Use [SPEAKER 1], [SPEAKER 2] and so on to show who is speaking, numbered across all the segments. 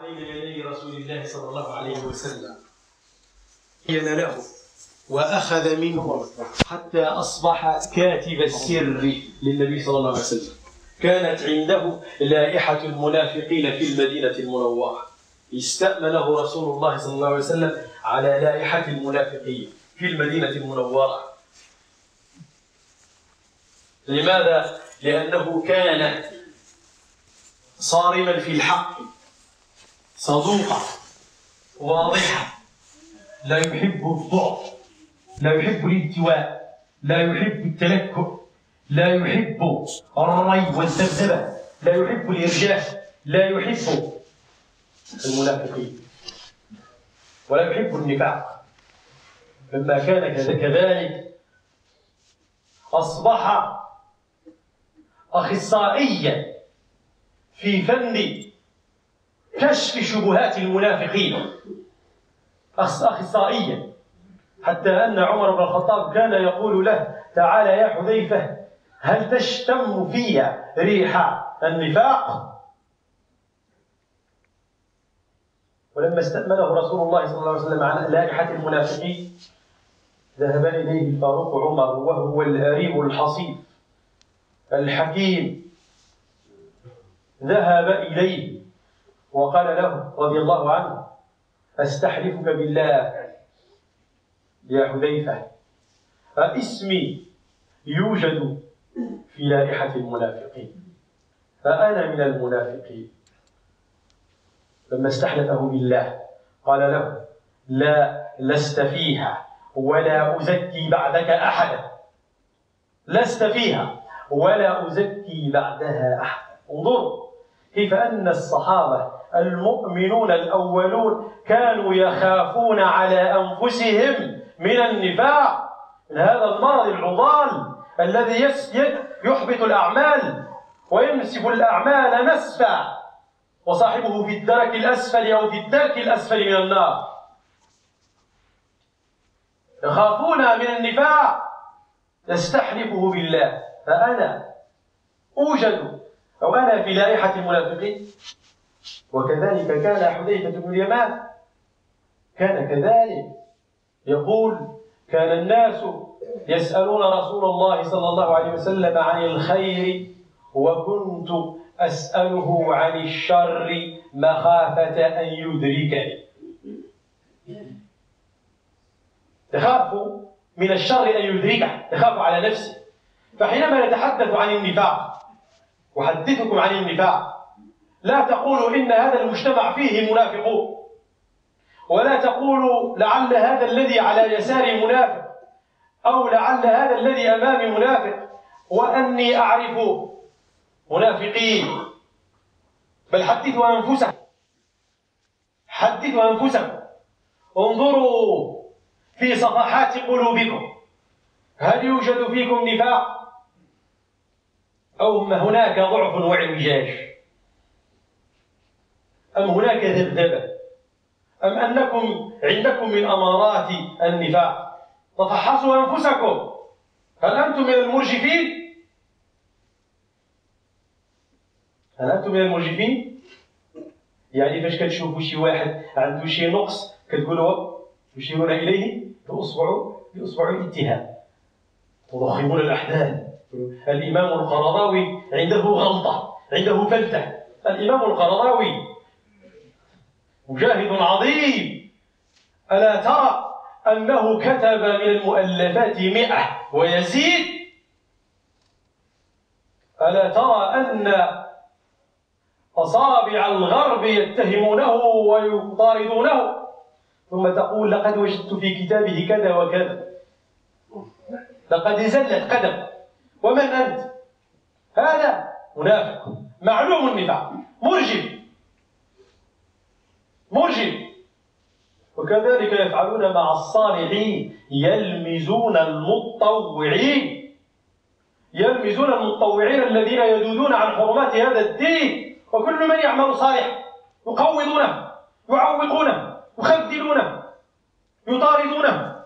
[SPEAKER 1] بين يدي رسول الله صلى الله عليه وسلم بين له وأخذ منه حتى أصبح كاتب السر للنبي صلى الله عليه وسلم. كانت عنده لائحة المنافقين في المدينة المنورة، استأمنه رسول الله صلى الله عليه وسلم على لائحة المنافقين في المدينة المنورة. لماذا؟ لأنه كان صارما في الحق، صدوقا واضحا، لا يحب الضعف، لا يحب الالتواء، لا يحب التلكؤ، لا يحب الري والذبذبة، لا يحب الإرجاف، لا يحب المنافقين ولا يحب النفاق. لما كان كذلك أصبح أخصائيا في فن كشف شبهات المنافقين، أخصائيا، حتى أن عمر بن الخطاب كان يقول له: تعال يا حذيفة، هل تشتم في ريح النفاق؟ ولما استأمنه رسول الله صلى الله عليه وسلم عن لائحة المنافقين ذهب إليه الفاروق عمر وهو الأريم الحصيف الحكيم، ذهب إليه وقال له رضي الله عنه: أستحلفك بالله يا حذيفة، اسمي يوجد في لائحة المنافقين، فأنا من المنافقين. لما استحلفه بالله قال له: لا، لست فيها ولا أزكي بعدك أحدا، لست فيها ولا أزكي بعدها أحدا. انظروا كيف أن الصحابة المؤمنون الأولون كانوا يخافون على أنفسهم من النفاق، من هذا المرض العضال الذي يحبط الأعمال وينسف الأعمال نسفا، وصاحبه في الدرك الأسفل أو في الدرك الأسفل من النار. يخافون من النفاق. يستحلفه بالله: فأنا أوجد أو أنا في لائحة المنافقين. وكذلك كان حذيفة بن اليمان، كان كذلك يقول: كان الناس يسألون رسول الله صلى الله عليه وسلم عن الخير وكنت أسأله عن الشر مخافة أن يدركني. تخاف من الشر أن يدركه، تخاف على نفسه. فحينما نتحدث عن النفاق، أحدثكم عن النفاق، لا تقولوا إن هذا المجتمع فيه منافقون، ولا تقولوا لعل هذا الذي على يساري منافق، أو لعل هذا الذي أمامي منافق، وأني أعرف منافقين. بل حدثوا أنفسكم، حدثوا أنفسكم، انظروا في صفحات قلوبكم، هل يوجد فيكم نفاق؟ أو هناك ضعف واعوجاج؟ أم هناك ذبذبة؟ أم أنكم عندكم من أمارات النفاق؟ تفحصوا أنفسكم، هل أنتم من المرجفين؟ هل أنتم من المرجفين؟ يعني فاش كتشوفوا شي واحد عنده شي نقص كتقولوا تشيرون إليه بأصبع الاتهام، تضخمون الأحداث. الإمام القرضاوي عنده غلطة، عنده فلتة. الإمام القرضاوي مجاهد عظيم، ألا ترى أنه كتب من المؤلفات 100 ويزيد؟ ألا ترى أن أصابع الغرب يتهمونه ويطاردونه، ثم تقول لقد وجدت في كتابه كذا وكذا، لقد زلت قدم. ومن أنت؟ هذا منافق معلوم النفاق، مرجف. وكذلك يفعلون مع الصالحين، يلمزون المتطوعين الذين يذودون عن حرمات هذا الدين. وكل من يعمل صالح يقوضونه، يعوقونه، يخذلونه، يطاردونه.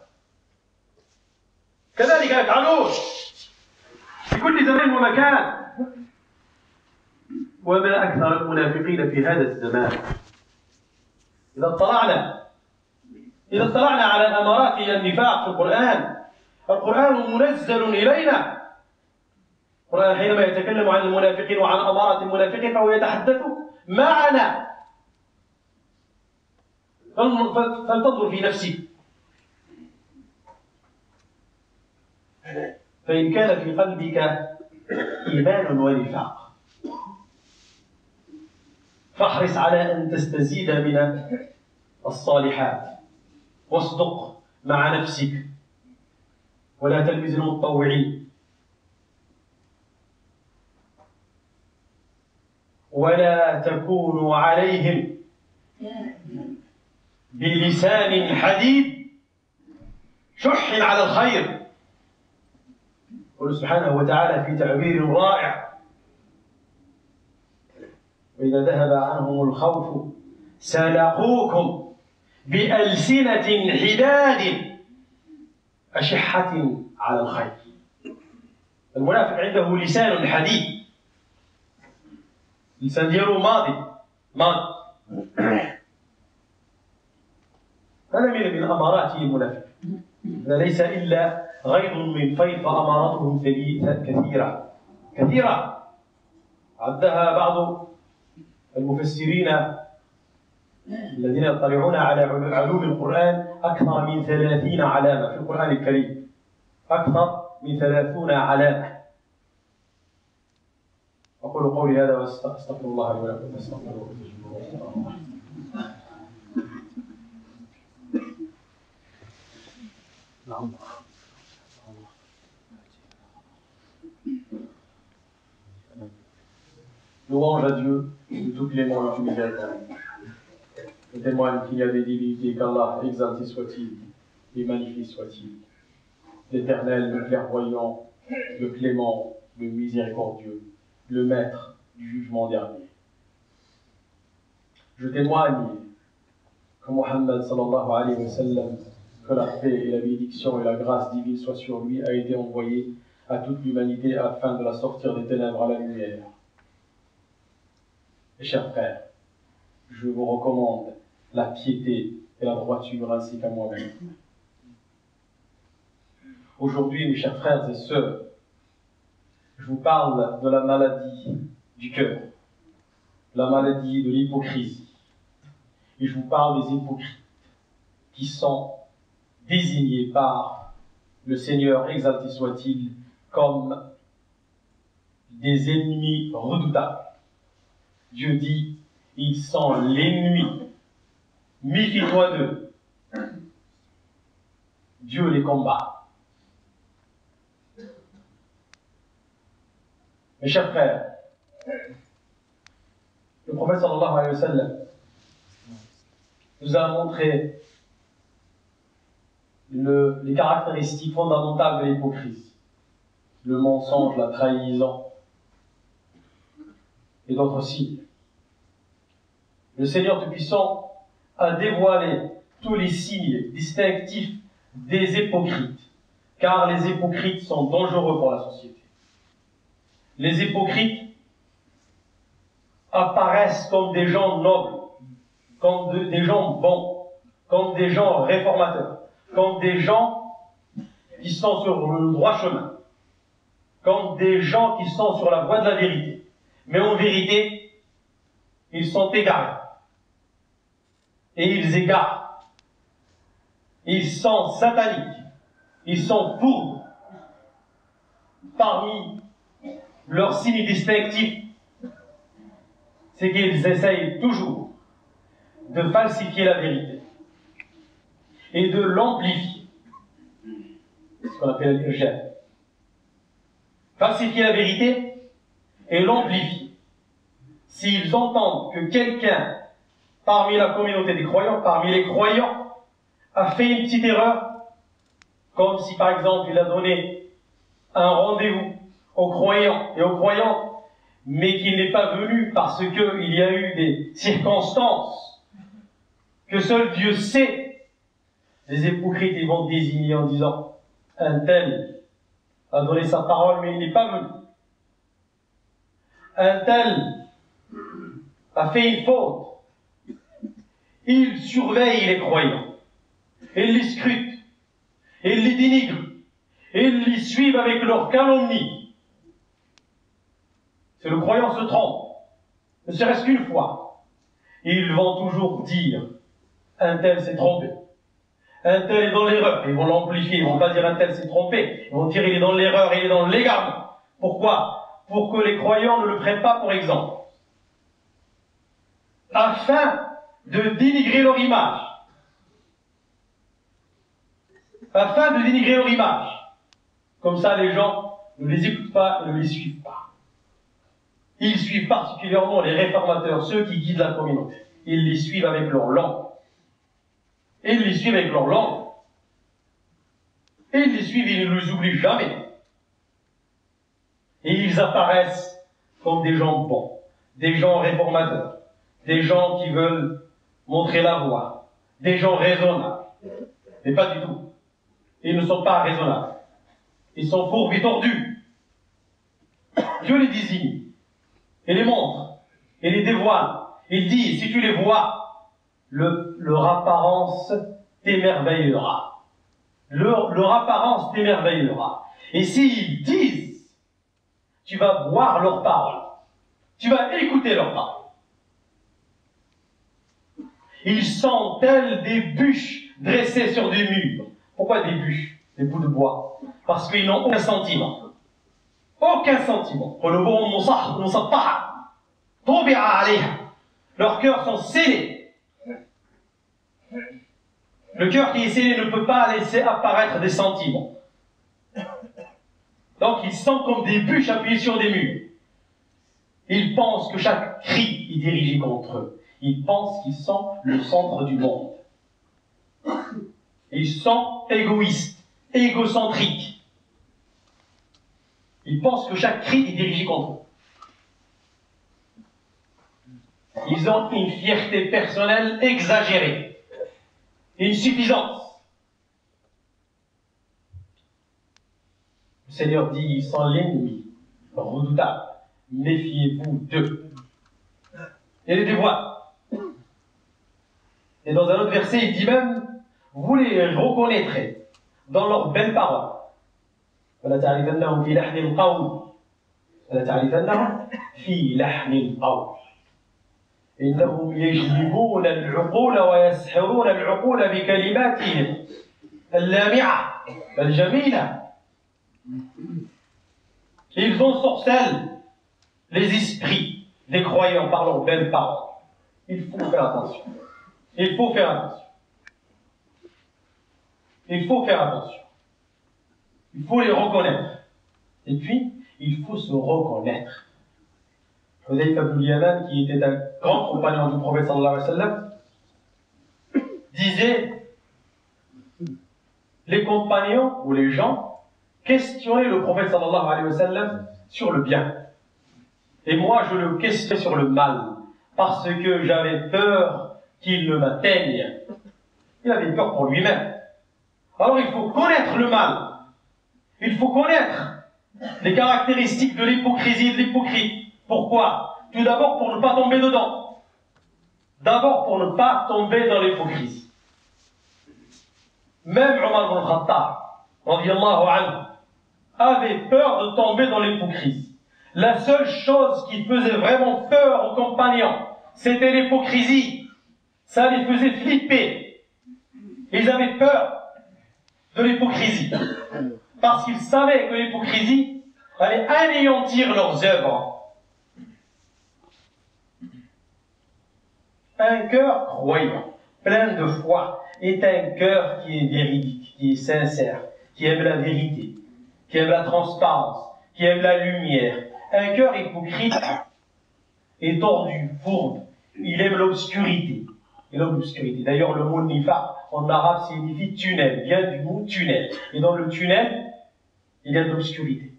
[SPEAKER 1] كذلك يفعلون في كل زمان ومكان. وما أكثر المنافقين في هذا الزمان. إذا اطلعنا على أمارات النفاق في القرآن منزل إلينا. القرآن حينما يتكلم عن المنافقين وعن أمارات المنافقين فهو يتحدث معنا. فلتنظر في نفسك، فإن كان في قلبك إيمان ونفاق فاحرص على أن تستزيد من الصالحات، واصدق مع نفسك ولا تلمز المتطوعين، ولا تكونوا عليهم بلسان حديد شح على الخير. قل سبحانه وتعالى في تعبير رائع: وإذا ذهب عنهم الخوف سلقوكم بألسنة حداد أشحة على الخير. المنافق عنده لسان حديد، لسان ديالو ماضي. هذا من أمارات المنافق. هذا ليس إلا غيظ من فيض، فأماراتهم كثيرة عدها بعض المفسرين الذين يطلعون على علوم القرآن أكثر من 30 علامة في القرآن الكريم، أكثر من 30 علامة. أقول قولي هذا وأستغفر الله لي ولكم فاستغفروه. Louange à Dieu de tout clément et tout miséricordieux. Je témoigne qu'il y a des divinités, qu'Allah exalté soit-il et magnifié soit-il. L'Éternel, le clairvoyant, le clément, le miséricordieux, le maître du jugement dernier. Je témoigne que Mohammed sallallahu alayhi wa sallam, que la paix et la bénédiction et la grâce divine soient sur lui, a été envoyé à toute l'humanité afin de la sortir des ténèbres à la lumière. Mes chers frères, je vous recommande la piété et la droiture ainsi qu'à moi-même. Aujourd'hui, mes chers frères et sœurs, je vous parle de la maladie du cœur, la maladie de l'hypocrisie. Et je vous parle des hypocrites qui sont désignés par le Seigneur, exalté soit-il, comme des ennemis redoutables. Dieu dit, ils sont l'ennemi. Méfie-toi d'eux. Dieu les combat. Mes chers frères, le prophète sallallahu alayhi wa sallam nous a montré les caractéristiques fondamentales de l'hypocrisie, le mensonge, la trahison et d'autres signes. Le Seigneur Tout-Puissant a dévoilé tous les signes distinctifs des hypocrites, car les hypocrites sont dangereux pour la société. Les hypocrites apparaissent comme des gens nobles, comme des gens bons, comme des gens réformateurs, comme des gens qui sont sur le droit chemin, comme des gens qui sont sur la voie de la vérité. Mais en vérité, ils sont égarés. Et ils égarent. Ils sont sataniques. Ils sont fourbes. Parmi leurs signes distinctifs, c'est qu'ils essayent toujours de falsifier la vérité et de l'amplifier. C'est ce qu'on appelle l'irja. Falsifier la vérité et l'amplifier. S'ils entendent que quelqu'un parmi la communauté des croyants, parmi les croyants, a fait une petite erreur, comme si par exemple il a donné un rendez-vous aux croyants et aux croyantes, mais qu'il n'est pas venu parce qu'il y a eu des circonstances que seul Dieu sait, les hypocrites ils vont désigner en disant un tel a donné sa parole mais il n'est pas venu. Un tel a fait une faute. Ils surveillent les croyants. Ils les scrutent. Ils les dénigrent. Ils les suivent avec leurs calomnies. Si le croyant se trompe, ne serait-ce qu'une fois, ils vont toujours dire un tel s'est trompé. Un tel est dans l'erreur. Ils vont l'amplifier. Ils ne vont pas dire un tel s'est trompé. Ils vont dire il est dans l'erreur, il est dans l'égarement. Pourquoi? Pour que les croyants ne le prennent pas pour exemple. Afin de dénigrer leur image. Afin de dénigrer leur image. Comme ça, les gens ne les écoutent pas et ne les suivent pas. Ils suivent particulièrement les réformateurs, ceux qui guident la communauté. Ils les suivent avec leur langue. Ils les suivent avec leur langue. Ils les suivent, ils ne les oublient jamais. Et ils apparaissent comme des gens bons, des gens réformateurs, des gens qui veulent montrer la voie, des gens raisonnables. Mais pas du tout. Ils ne sont pas raisonnables. Ils sont fourbes et tordus. Dieu les désigne, et les montre, et les dévoile. Il dit, si tu les vois, leur apparence t'émerveillera. Leur apparence t'émerveillera. Et s'ils disent, tu vas boire leurs paroles. Tu vas écouter leurs paroles. Ils sont tels des bûches dressées sur des murs. Pourquoi des bûches? Des bouts de bois. Parce qu'ils n'ont aucun sentiment. Aucun sentiment. Leurs cœurs sont scellés. Le cœur qui est scellé ne peut pas laisser apparaître des sentiments. Donc ils sont comme des bûches appuyées sur des murs. Ils pensent que chaque cri est dirigé contre eux. Ils pensent qu'ils sont le centre du monde. Ils sont égoïstes, égocentriques. Ils pensent que chaque cri est dirigé contre eux. Ils ont une fierté personnelle exagérée, une suffisance. Le Seigneur dit, ils sont l'ennemi redoutable. Méfiez-vous d'eux. Et les dévoile. Et dans un autre verset, il dit même, vous les reconnaîtrez dans leurs belles paroles. ولا تعرفنهم في لحن القول ولا تعرفنهم في لحن القول إنهم يجلبون العقول ويسحرون العقول بكلماتهم اللامعة الجميلة. Ils ensorcellent les esprits des croyants par leurs belles paroles. Il faut faire attention. Il faut faire attention. Il faut faire attention. Il faut les reconnaître. Et puis, il faut se reconnaître. Hudayfa ibn Yaman, qui était un grand compagnon du prophète sallallahu alayhi wa sallam, disait, les compagnons ou les gens questionnaient le prophète sallallahu alayhi wa sallam sur le bien. Et moi, je le questionnais sur le mal, parce que j'avais peur qu'il ne m'atteigne. Il avait peur pour lui-même. Alors il faut connaître le mal. Il faut connaître les caractéristiques de l'hypocrisie et de l'hypocrite. Pourquoi? Tout d'abord pour ne pas tomber dedans. D'abord pour ne pas tomber dans l'hypocrisie. Même Omar ibn Khattab, radiyallahu anhu, avait peur de tomber dans l'hypocrisie. La seule chose qui faisait vraiment peur aux compagnons, c'était l'hypocrisie. Ça les faisait flipper. Ils avaient peur de l'hypocrisie. Parce qu'ils savaient que l'hypocrisie allait anéantir leurs œuvres. Un cœur croyant, plein de foi, est un cœur qui est véridique, qui est sincère, qui aime la vérité, qui aime la transparence, qui aime la lumière. Un cœur hypocrite est tordu, fourbe. Il aime l'obscurité. Il aime l'obscurité. D'ailleurs, le mot nifaq en arabe signifie tunnel, vient du mot tunnel. Et dans le tunnel, il y a de l'obscurité.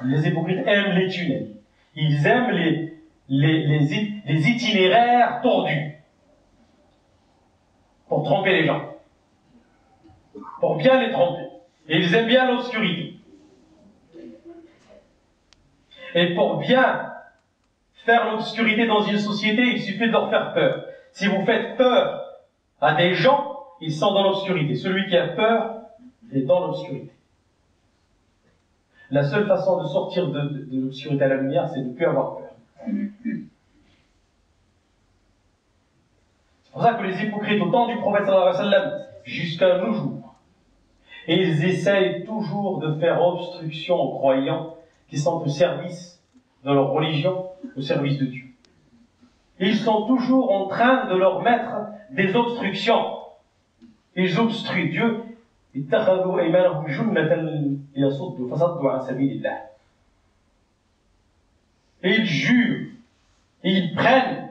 [SPEAKER 1] Les hypocrites aiment les tunnels. Ils aiment les itinéraires tordus pour tromper les gens, pour bien les tromper. Et ils aiment bien l'obscurité. Et pour bien faire l'obscurité dans une société, il suffit de leur faire peur. Si vous faites peur à des gens, ils sont dans l'obscurité. Celui qui a peur est dans l'obscurité. La seule façon de sortir de l'obscurité à la lumière, c'est de ne plus avoir peur. C'est pour ça que les hypocrites, au temps du prophète sallallahu alayhi wa sallam, jusqu'à nos jours, ils essayent toujours de faire obstruction aux croyants qui sont au service de leur religion, au service de Dieu. Ils sont toujours en train de leur mettre des obstructions. Ils obstruent Dieu. Et ils jurent, et ils prennent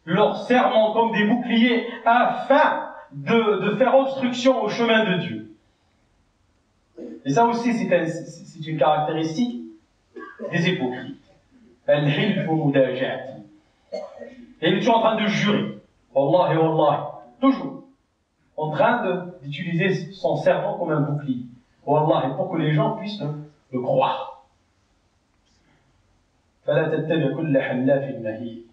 [SPEAKER 1] leurs serments comme des boucliers afin de faire obstruction au chemin de Dieu. Et ça aussi, c'est une caractéristique des hypocrites. Et il est toujours en train de jurer. Wallahi, wallahi. Toujours. En train d'utiliser son serment comme un bouclier. Wallahi, pour que les gens puissent le croire. فلا تتبع كل حلاف مهين.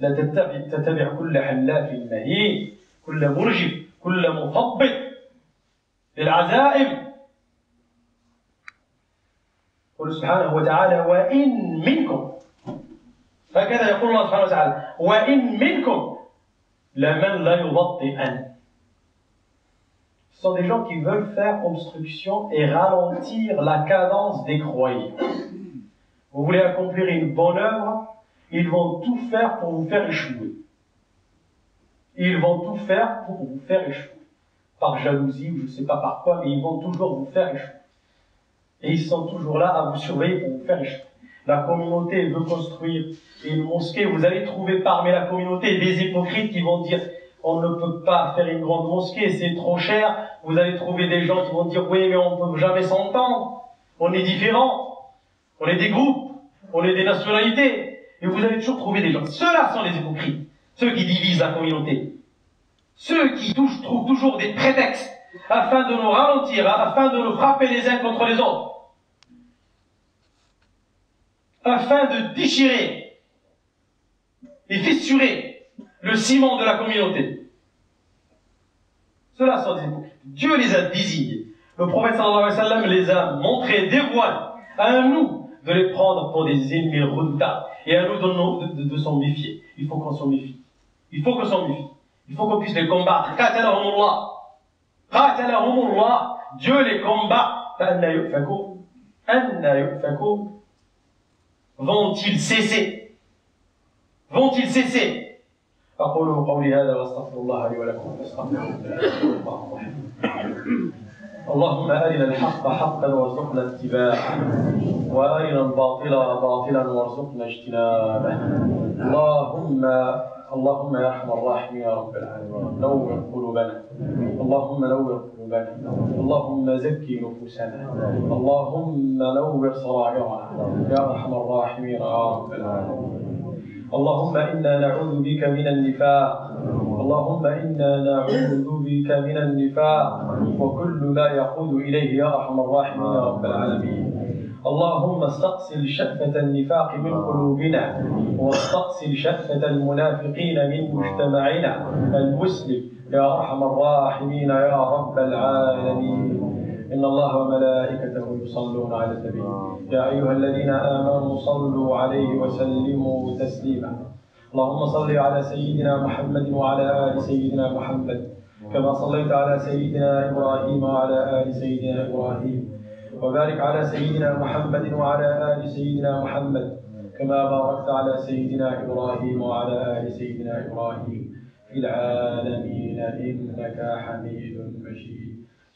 [SPEAKER 1] لا تتبع كل حلاف مهين. كل مرجف. كل مفضل للعزائم. يقول سبحانه وتعالى وإن منكم. هكذا يقول الله سبحانه وتعالى وإن منكم لمن لا يبطئن. Ce sont des gens qui veulent faire obstruction et ralentir la cadence des croyants. Vous voulez accomplir une bonne œuvre, ils vont tout faire pour vous faire échouer. Ils vont tout faire pour vous faire échouer. Par jalousie ou je ne sais pas par quoi, mais ils vont toujours vous faire échouer. Et ils sont toujours là à vous surveiller pour vous faire échouer. La communauté veut construire une mosquée. Vous allez trouver parmi la communauté des hypocrites qui vont dire on ne peut pas faire une grande mosquée, c'est trop cher. Vous allez trouver des gens qui vont dire oui, mais on ne peut jamais s'entendre. On est différents. On est des groupes. On est des nationalités. Et vous allez toujours trouver des gens. Ceux-là sont les hypocrites. Ceux qui divisent la communauté. Ceux qui trouvent toujours des prétextes afin de nous ralentir, afin de nous frapper les uns contre les autres. Afin de déchirer et fissurer le ciment de la communauté. Ceux-là sont des hypocrites. Dieu les a désignés. Le prophète sallallahu alayhi wa sallam les a montrés, dévoilés. À nous de les prendre pour des ennemis redoutables. Et à nous de s'en méfier. Il faut qu'on s'en méfie. Il faut qu'on s'en méfie. Il faut qu'on puisse les combattre. Qatalahumullah. Qatalahumullah. Dieu les combat. Anna yufakun. Anna yufakun. Vont-ils cesser? Vont-ils cesser? أقول قولي هذا وأستغفر الله لي ولكم فاستغفروه. اللهم أرنا الحق حقا وارزقنا اتباعه وأرنا الباطل باطلا وارزقنا اجتنابه. اللهم يا أرحم الراحمين يا رب العالمين نور قلوبنا. اللهم نور قلوبنا. اللهم زكي نفوسنا. اللهم نور سرائرنا يا أرحم الراحمين يا رب العالمين. اللهم إنا نعوذ بك من النفاق. اللهم إنا نعوذ بك من النفاق وكل ما يقود إليه يا أرحم الراحمين يا رب العالمين. اللهم استقصل شأفة النفاق من قلوبنا واستقصل شأفة المنافقين من مجتمعنا المسلم يا أرحم الراحمين يا رب العالمين. إن الله وملائكته يصلون على النبي يا أيها الذين آمنوا صلوا عليه وسلموا تسليما. اللهم صل على سيدنا محمد وعلى آل سيدنا محمد كما صليت على سيدنا إبراهيم وعلى آل سيدنا إبراهيم وبارك على سيدنا محمد وعلى آل سيدنا محمد كما باركت على سيدنا إبراهيم وعلى آل سيدنا إبراهيم في العالمين إنك حميد مجيد.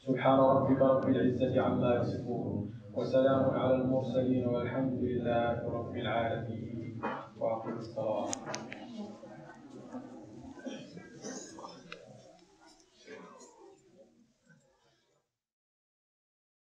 [SPEAKER 1] سبحان ربك رب العزة عما يصفون وسلام على المرسلين والحمد لله رب العالمين.